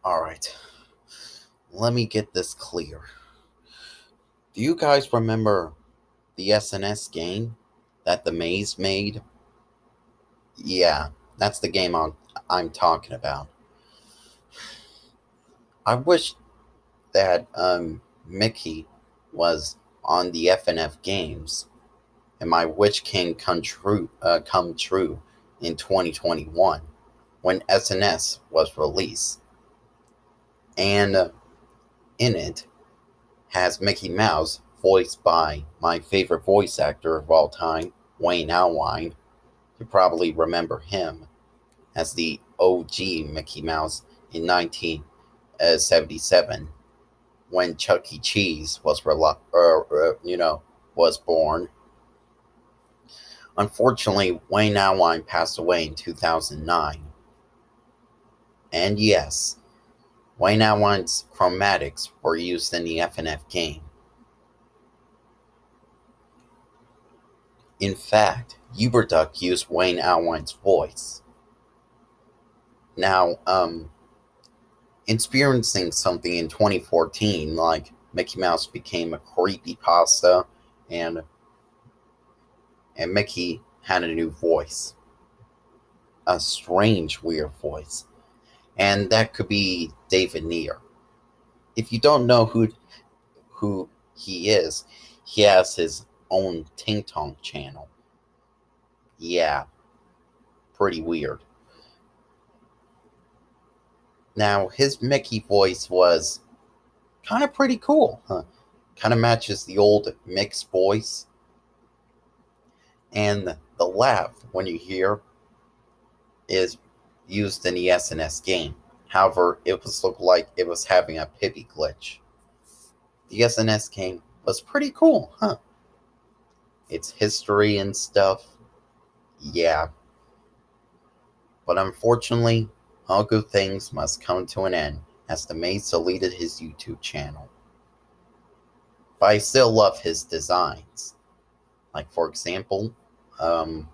Alright, let me get this clear. Do you guys remember the SNS game that the Maze made? Yeah, that's the game I'm talking about. I wish that Mickey was on the FNF games and my wish can come true in 2021 when SNS was released. And in it has Mickey Mouse, voiced by my favorite voice actor of all time, Wayne AILLWINE. You probably remember him as the OG Mickey Mouse in 1977 when Chuck E. Cheese was born. Unfortunately, Wayne AILLWINE passed away in 2009. And yes, Wayne AILLWINE's chromatics were used in the FNF game. In fact, Uberduck used Wayne AILLWINE's voice. Now, experiencing something in 2014, like Mickey Mouse became a creepypasta, and Mickey had a new voice, a strange, weird voice, and that could be David Neer. If you don't know who he is, he has his own Ting Tong channel. Yeah, pretty weird. Now, his Mickey voice was kind of pretty cool. Huh? Kind of matches the old Mick's voice. And the laugh, when you hear, is used in the SNS game. However, it looked like it was having a Pippi glitch. The SNS game was pretty cool, huh? Its history and stuff, yeah. But unfortunately, all good things must come to an end, as the Maze deleted his YouTube channel. But I still love his designs. Like, for example, I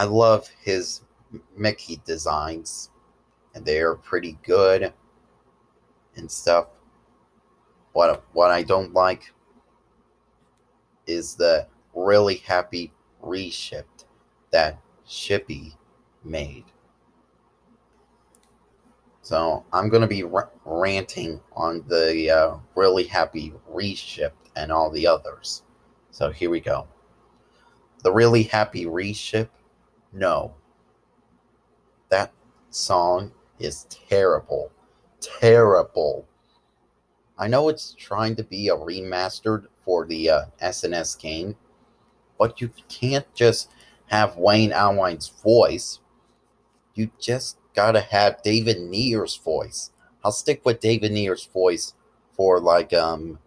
love his Mickey designs, and they are pretty good and stuff. What I don't like is the really happy reshipped that Shippy made. So I'm going to be ranting on the really happy reshipped and all the others. So here we go. The really happy reship? No. That song is terrible. Terrible. I know it's trying to be a remastered for the SNS game, but you can't just have Wayne AILLWINE's voice. You just gotta have David Neer's voice. I'll stick with David Neer's voice for the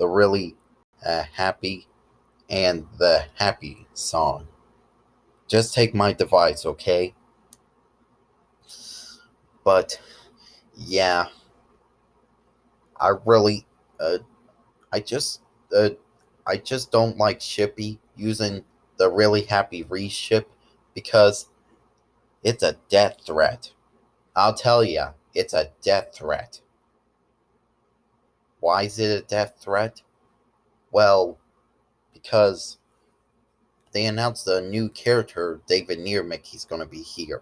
really happy and the happy song. Just take my device, okay? But yeah, I really, I just, uh, I just don't like Shippy using the really happy reship because it's a death threat. I'll tell ya, it's a death threat. Why is it a death threat? Well, because they announced a new character, David Neer Mickey's gonna be here.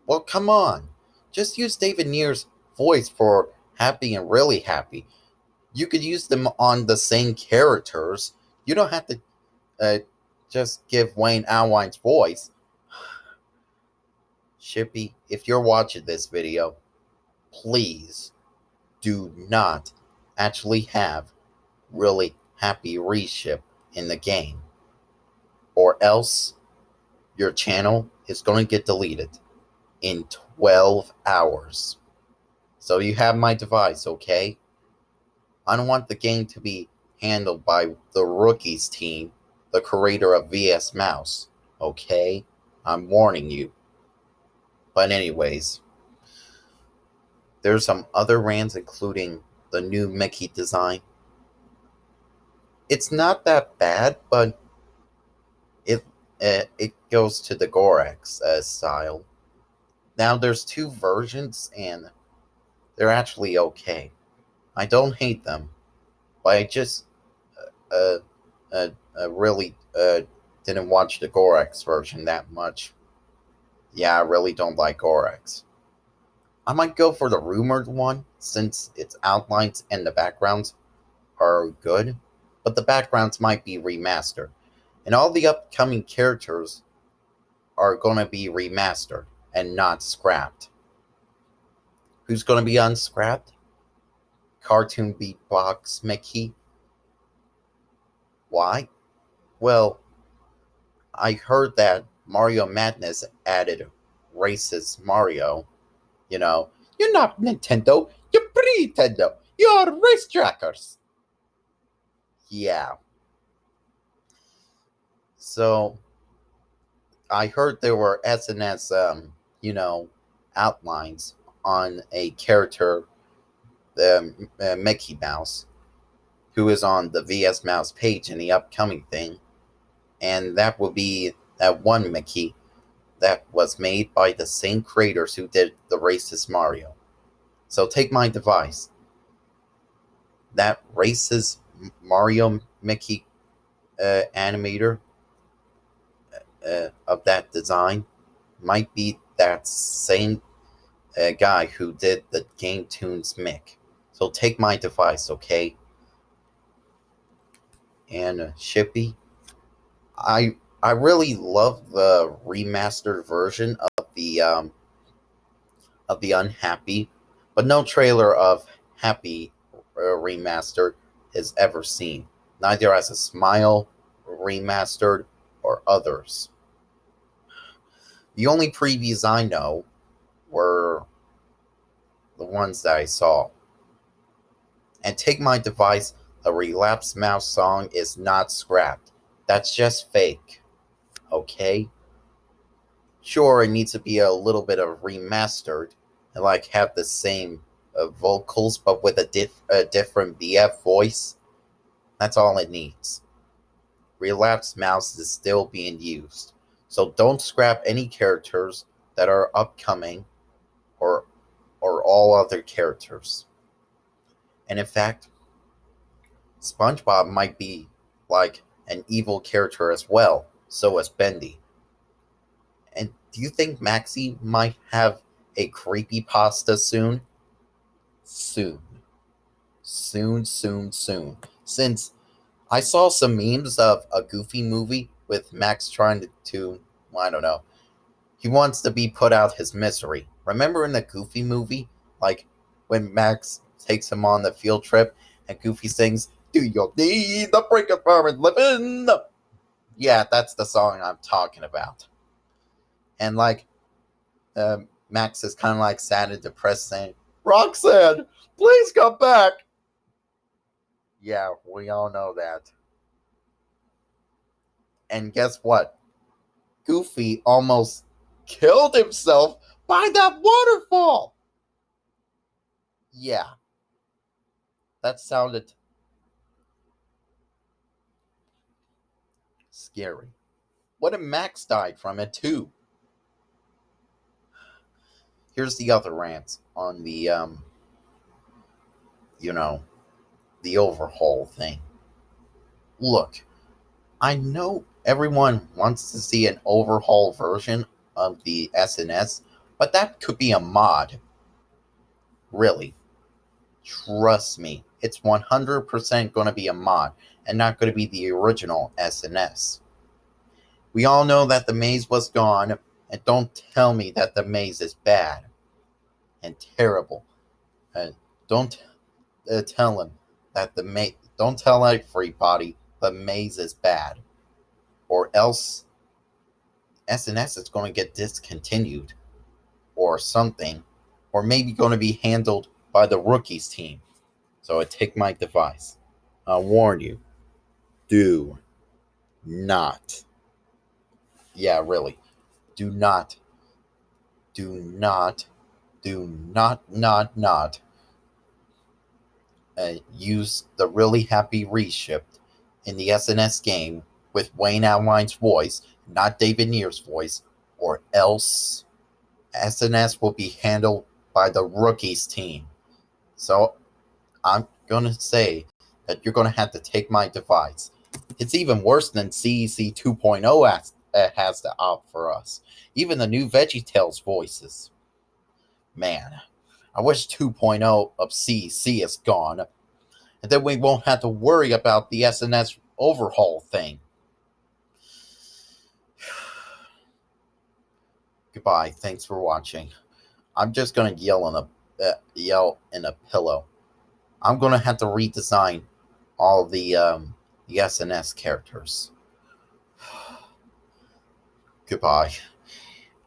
Well, come on. Just use David Neer's voice for happy and really happy. You could use them on the same characters. You don't have to uh, just give Wayne AILLWINE's voice. Shippy, if you're watching this video, please do not actually have really happy reship in the game, or else your channel is going to get deleted in 12 hours. So you have my device, okay? I don't want the game to be handled by the Rookies team, the creator of VS Mouse, okay? I'm warning you. But anyways, there's some other rants, including the new Mickey design. It's not that bad, but it goes to the Gorax style. Now there's two versions, and they're actually okay. I don't hate them, but I just uh, uh, really didn't watch the Gorex version that much. Yeah, I really don't like Gorex. I might go for the rumored one since its outlines and the backgrounds are good, but the backgrounds might be remastered, and all the upcoming characters are going to be remastered and not scrapped. Who's going to be unscrapped? Cartoon Beatbox Mickey. Why? Well, I heard that Mario Madness added racist Mario. You know, you're not Nintendo, you're Pretendo. You're race trackers. Yeah. So I heard there were SNS, outlines on a character, Mickey Mouse, who is on the VS Mouse page in the upcoming thing, and that will be that one Mickey that was made by the same creators who did the racist Mario. So take my device. That racist Mario Mickey animator of that design might be that same guy who did the Game Tunes Mick. So take my device, okay? And Shippy, I really love the remastered version of the Unhappy, but no trailer of Happy remastered is ever seen. Neither as a Smile remastered or others. The only previews I know were the ones that I saw. And take my device, the Relapse Mouse song is not scrapped. That's just fake. Okay? Sure, it needs to be a little bit of remastered and like have the same vocals but with a different BF voice. That's all it needs. Relapse Mouse is still being used. So don't scrap any characters that are upcoming or all other characters. And in fact, SpongeBob might be like an evil character as well, so is Bendy. And do you think Maxie might have a creepypasta soon? Soon. Soon, soon, soon. Since I saw some memes of a Goofy movie with Max trying to I don't know, he wants to be put out his misery. Remember in the Goofy movie, like when Max takes him on the field trip and Goofy sings, "Do you need the break of and living?" Yeah, that's the song I'm talking about. And like, Max is kind of like sad and depressed, saying, "Roxanne, please come back." Yeah, we all know that. And guess what? Goofy almost killed himself by that waterfall. Yeah, that sounded scary. What if Max died from it too? Here's the other rant on the you know, the Overhull thing. Look, I know everyone wants to see an Overhull version of the SNS, but that could be a mod. Really. Trust me. It's 100% going to be a mod and not going to be the original SNS. We all know that the maze was gone, and don't tell me that the maze is bad and terrible. Don't tell him that the maze. Don't tell everybody the maze is bad, or else SNS is going to get discontinued or something, or maybe going to be handled by the rookies team. So I take my device. I warn you, do not. Yeah, really. Do not. Do not. Do not use the really happy reshipped in the SNS game with Wayne AILLWINE's voice, not David Neer's voice, or else SNS will be handled by the rookies team. So I'm gonna say that you're gonna have to take my device. It's even worse than CEC 2.0 has to opt for us. Even the new VeggieTales voices. Man, I wish 2.0 of CEC is gone, and then we won't have to worry about the SNS overhaul thing. Goodbye. Thanks for watching. I'm just gonna yell in a pillow. I'm gonna have to redesign all the SNS characters. Goodbye.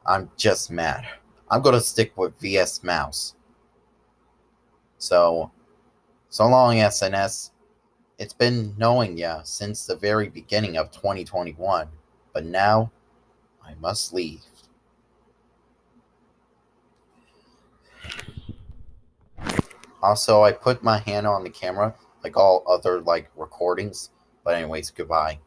I'm just mad. I'm gonna stick with VS Mouse. So long, SNS. It's been knowing ya since the very beginning of 2021, but now I must leave. Also, I put my hand on the camera like all other recordings. But anyways, goodbye.